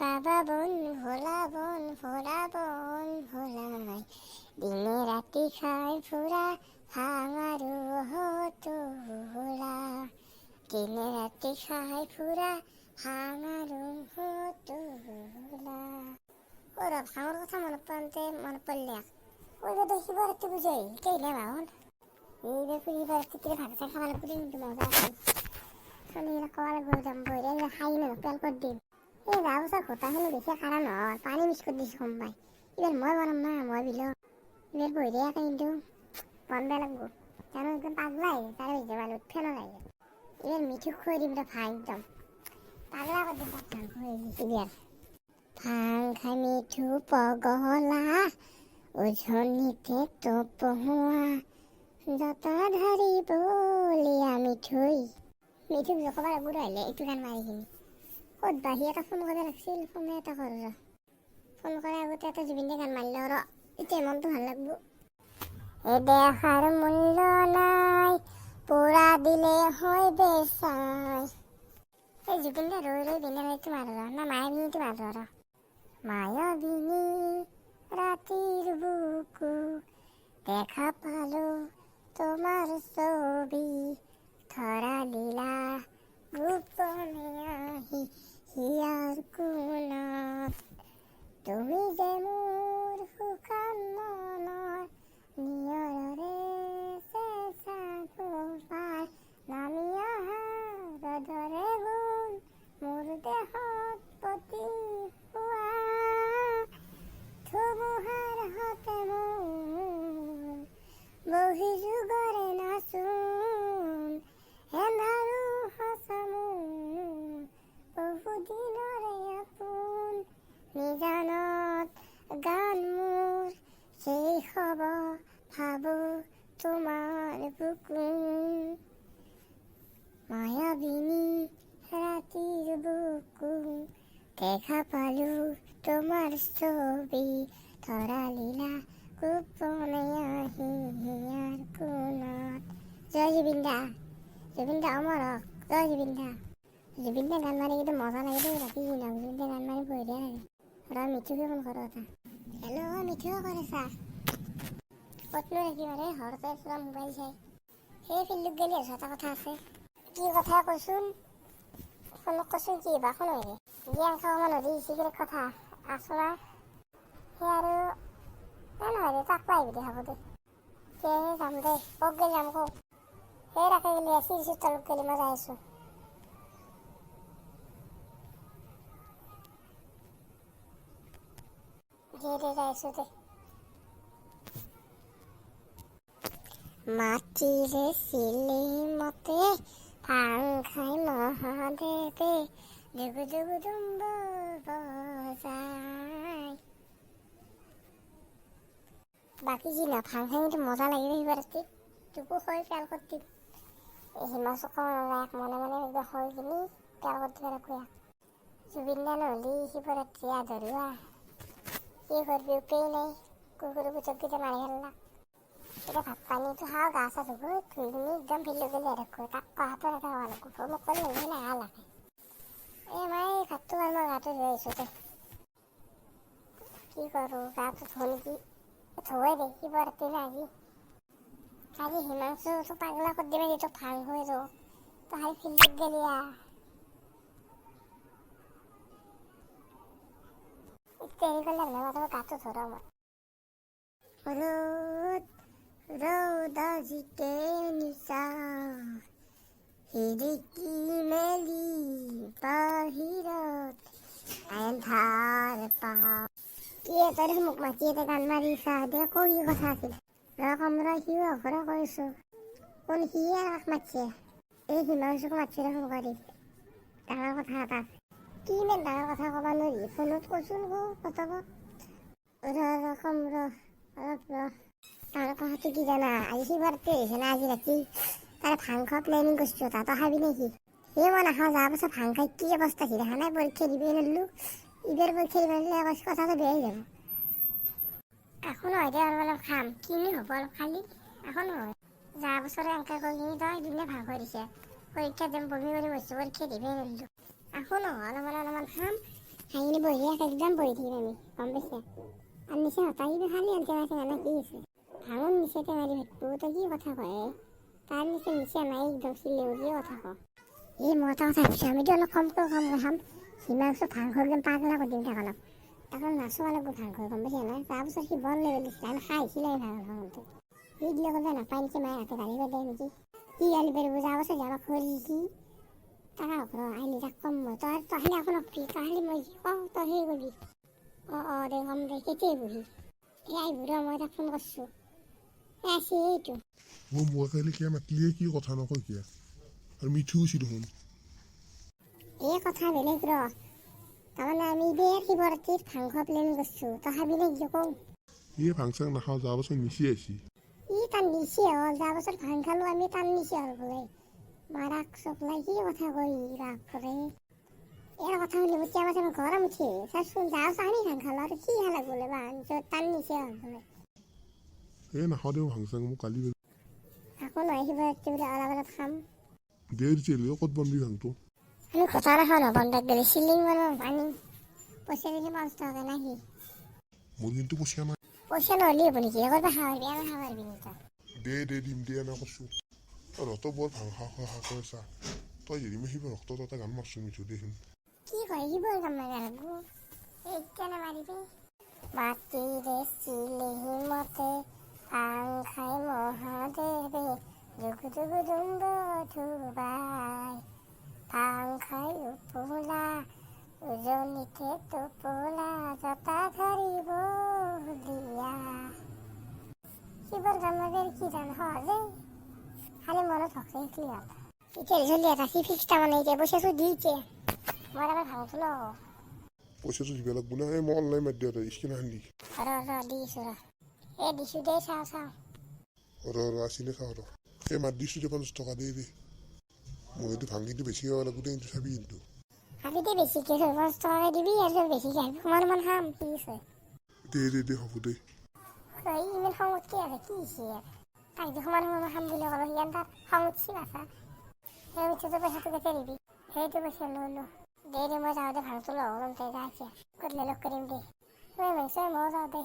বাবা বন ভোলা ভোলাই দিনে রাতি খাই ফুরা ভাঙারু হতোলা দিনে রাতি খাই ফুরা ভাঙারু হতোলা। ওরা ভাঙার কথা মনে পড়লে ওই দেখি বাড়িতে বুঝাই কেইলে বাহন এই দেখো এই বাড়িতে ভাত চা খাওয়া লাগবে কিন্তু মজা আছে শনি খাওয়া লাগবে দাম বইরে খাই না তেল করে দিন এই ব্যবসা কোথা হলো দেখে খারাপ নয় পানি মিস করে দিস কমবাই এবার মই বানাম না মই বিল এবার বইরে কিন্তু বন্ধ লাগবো কেন একদম পাগলাই তারা বেঁচে ভালো ফেলো লাগে এবার মিঠু খুঁয়ে দিবটা ভাই একদম পাগলা করে দিন খুঁয়ে দিস এবার ভাং খাই মিঠু পগলা ওজন নিতে তো পহুয়া যত ধরি বলিয়া মিঠুই মিঠু যখন বুড়ো হইলে একটু গান মারি কিনি ক'ত বাহি এটা ফোন করে রাখছিল ফোনে এটা কর ফোন করে আগতে এটা জুবিনে গান মারলে ওর এতিয়া মনটো ভাল লাগবো। এ দেখার মূল্য নাই পোড়া দিলে হয় বেচাই এই জুবিনটা রই রই বিনে রাইতে মার না মায়াবিনীতে মার মায়াবিনী রাতির বুকু দেখা পালো তোমার ছবি ধরা লীলা গোপনে আহি হিয়ার কোণত তুমি যে মোৰ শুকান মনৰ নিয়ৰৰে চেঁচা গোপাল নামি অহা ৰ'দৰে গুণ মোৰ দেহত পতি হোৱা ধুমুহাৰ হতে মোৰ বহি যুগৰে নাচোন এন্ধাৰো সঁচা মোৰ বহুদিনৰে আপোন নিজানত গান মোৰ সেই খব ভাবো তোমাৰ বুকুন মায়াবিনী ৰাতিৰ বুকু দেখা পালো তোমাৰ ছবি ধৰা লীলা গোপনে আহি হিয়াৰ কোণত। জয় জুবিন দা অমৰ হওক জয় জুবিন দা গান মাৰি কিন্তু মজা লাগে দেই ৰাতি জুবিন দা গান মাৰি বঢ়িয়া লাগে। ৰ মিঠুকে ফোন কৰ এটা হেল্ল' মিঠুকে কৰিছা ক'তনো একেবাৰে ঘৰতে পুৰা মোবাইল চাই সেই ফিল্ডত গেলি আৰু এটা কথা আছে কি কথা কৈছোন ফোনক কৈছোন কি বা শুনো জ্ঞান খাব নদী চিক্ৰেট কথা আছো না সেই আৰু নহয় দে তাক পাই দে হ'ব দে সেয়ে যাম দে কক গেলি যাম কওক সেই ৰাখে গেলি চিৰি তলত গেলি মই যাই আছো দে যাই আছো দে মাটিৰে চিলি মতে ভাং খাই মহাদেৱে জুগু জুগু দুম্ব বজাই বাকি কি না ভাং খাই কিন্তু মজা লাগিব সিবাৰতে তোকো হয় পেল কৰি দিম হিমা চকৰ এক মনে মনে একদম হয় কিনি পেল কৰি দিব লাগিব জুবিন দা নহ'লে শিৱৰাত্ৰি আধৰুৱা কি কৰবি উপায় নাই কুকুৰ পুতককেইটা মাৰি খেললা এতিয়া ভাত পানীটো খাওঁ গা চা ধুব ধুই পিনি একদম ফিল্ডত গেলি ৰাখো তাক পাহাতৰ এটা হোৱা লাগিব মোক ক'লে নহ'লে নাহা লাগে এই মায়ে ভাতটো আৰু মই গাটো ধুই আহিছোঁ দে কি কৰোঁ গাটো ধুওঁ নেকি ধুৱাই দে শিৱৰাত্ৰি না আজি হিমাংশু তো পাগলা কৰি দিবি যিটো ভাং হৈ ৰ তাই ফিল্ডত গেলি দেৰি কৰিলে নহয় গাটো ধৰা মই ৰ'দ জিকে নিচা খিৰিকী মেলি বাহিৰত এন্ধাৰ পাওঁ কি তই মোক মাতি এটা গান মাৰিছা দে ক কি কথা আছিল ৰ কম ৰ সিও অঘৰা কৰিছোঁ কোন সিয়ে কাক মাতিছে এই হিমাংশুক মাতিছে ফোন কৰি ডাঙৰ কথা এটা কি ইমান ডাঙৰ কথা ক'ব নোৱাৰি ফোনত কৈছোন পতাপত কম অলপ ডাঙৰ কথাটো কি জানা আজি শিৱৰাত্ৰি হৈছে না আজি ৰাতি তাৰে ভাং খোৱা প্লেনিং কৰিছোঁ তই খাবি নেকি সেই মই নাখাওঁ যোৱাৰ পাছত ভাং খাই কি অৱস্থা কি দেখা নাই পৰীক্ষা দিবই নোৱাৰিলোঁ ইবাৰ পৰীক্ষা দিব নোৱাৰিলে কথাটো বেয়াই যাব একো নহয় দে অলপ খাম কিনি হ'ব অলপ খালি একো নহয় যোৱা বছৰে এনেকৈ কৈ কিনি তই দিনে ভাগ হৈ দিছে পৰীক্ষা দিম বমি কৰি বস্তু পৰীক্ষা দিবই নোৱাৰিলোঁ একো নহয় অলপমান খাম হাইনি বহি একদম বহি থাকিম আমি গম পাইছা আর নিচে হতাইবে খালি আনতে মাসে না কি হয়েছে ভাঙন নিচেতে মারি ভাটবো তো কি কথা কয় তার নিচে নিচে নাই একদম চিল্লে উঠিয়ে কথা কয় এই মতা কথা ভাবছি আমি তো অলপ কম খাম হিমাংশ ভাং হৈ একদম পাগলা কৰি দিম থাকক তখন নাচো লাগবো ভাং হৈ গম পাইছে না তাৰপিছত সি বৰ লেবেল দিছিলে আমি খাইছিলে ভাঙনটো এইগিলা কথা নাপাই নিচে মায়ে হাতে গালি পাই নেকি কি গালি পারিব যাবো সে যাবা খৰি কি টাকা ওপৰ আহিলে তাক কম মই তই খালি আকৌ নকবি তই খালি মই যি কওঁ তই সেই কৰিবি দে কম দে কেতিয়াই বহি এই আহিব ৰ মই তাক ফোন কৰিছোঁ আছে এইটো মই কাইলৈ কিয় মাতিলে কি কথা নকয় কিয় আৰু মিঠু হৈছি দেখোন এই কথা বেলেগ ৰ তাৰমানে আমি বেৰ শিৱৰাত্ৰিত ভাং খোৱা প্লেন কৰিছোঁ তই খাবি নে কি কওঁ এই ভাং চাং নাখাওঁ যোৱা বছৰ নিচি আহিছি ই তাৰ নিচে হ'ল যোৱা বছৰ ভাং খালোঁ আমি তাৰ নিচে হ'ল বোলে মাৰাক চকলাই কি কথা কৈ বাপৰে এই কথা শুনি মোৰ এতিয়া গৰম উঠে চাচোন যাওঁ চানি ভাং খালোঁ আৰু কি খালে বোলে বা তাৰ নিচে হ'ল বোলে এই নাখাওঁ দেও ভাং চাং মোক কালি আকৌ নহয় শিৱৰাত্ৰি বোলে অলপ অলপ খাম দেৰ দিছে ক'ত বনবি ভাংটো আমি কথা নাখাওঁ ন বন্ধক গেলে চিলিং মাৰো পানী পইচা দিলে 5 টকা নাহি মোৰ কিন্তু পইচা নাই পইচা নহ'লে হ'ব নেকি এবাৰ খাব পাৰবি এবাৰ খাব পাৰবি নেকি দে দিম দে এনে কৈছোঁ ৰহতো বৰ ভাং খা কৰিছা তই যদি মই সিবাৰ ৰক্ত তাতে গান মাৰছোঁ মিঠু দেচোন কি কয় শিৱৰ কাম নাগা লাগবো এতিয়া নামাৰিবি মাটিৰে চিলিমতে ভাং খাই মহাদেৱে যুগ যুগ দুম্ব ধুবাই ভাং খাই উপোলা উজনিতে টোপোলা জতা ধৰিব দিয়া শিৱৰ কামৰ কি জান সহজে খালি মনত ভক্তি শিকলি হ'ল এতিয়া চলি এটা সি ফিক্সটা মানে এতিয়া পইচাটো দি এতিয়া মই এবাৰ ভাঙটো ন পইচাটো দিব লাগব না এই মই অনলাইন মাৰি দিওঁ তই স্কেন এখন দি দিছোঁ এই দিছোঁ দেই চাওঁ আছিলে চাওঁ এই মাত দিছোঁ যে 50 টকা দে মই এইটো ভাঙিটো বেছি হ'ব লাগব দে কিন্তু চাবি কিন্তু ভাবি দে বেছিকৈ 5 টকাকৈ দিবি আৰু বেছিকৈ আহিবি সমান খাম কি আছে দে হ'ব দে ইমান খং উঠি আছে কি হৈছে তাক যে সমান খাম বুলি ক'লো সিয়ান তাত খং উঠছি বাচা সেই মিঠুটো পইচাটো কেতিয়া দিবি সেইটো পইচা ল'লো দে মই যাওঁ দে ভাংটো ল'ম তই যা এতিয়া গধূলি লগ কৰিম দে মই যাওঁ দে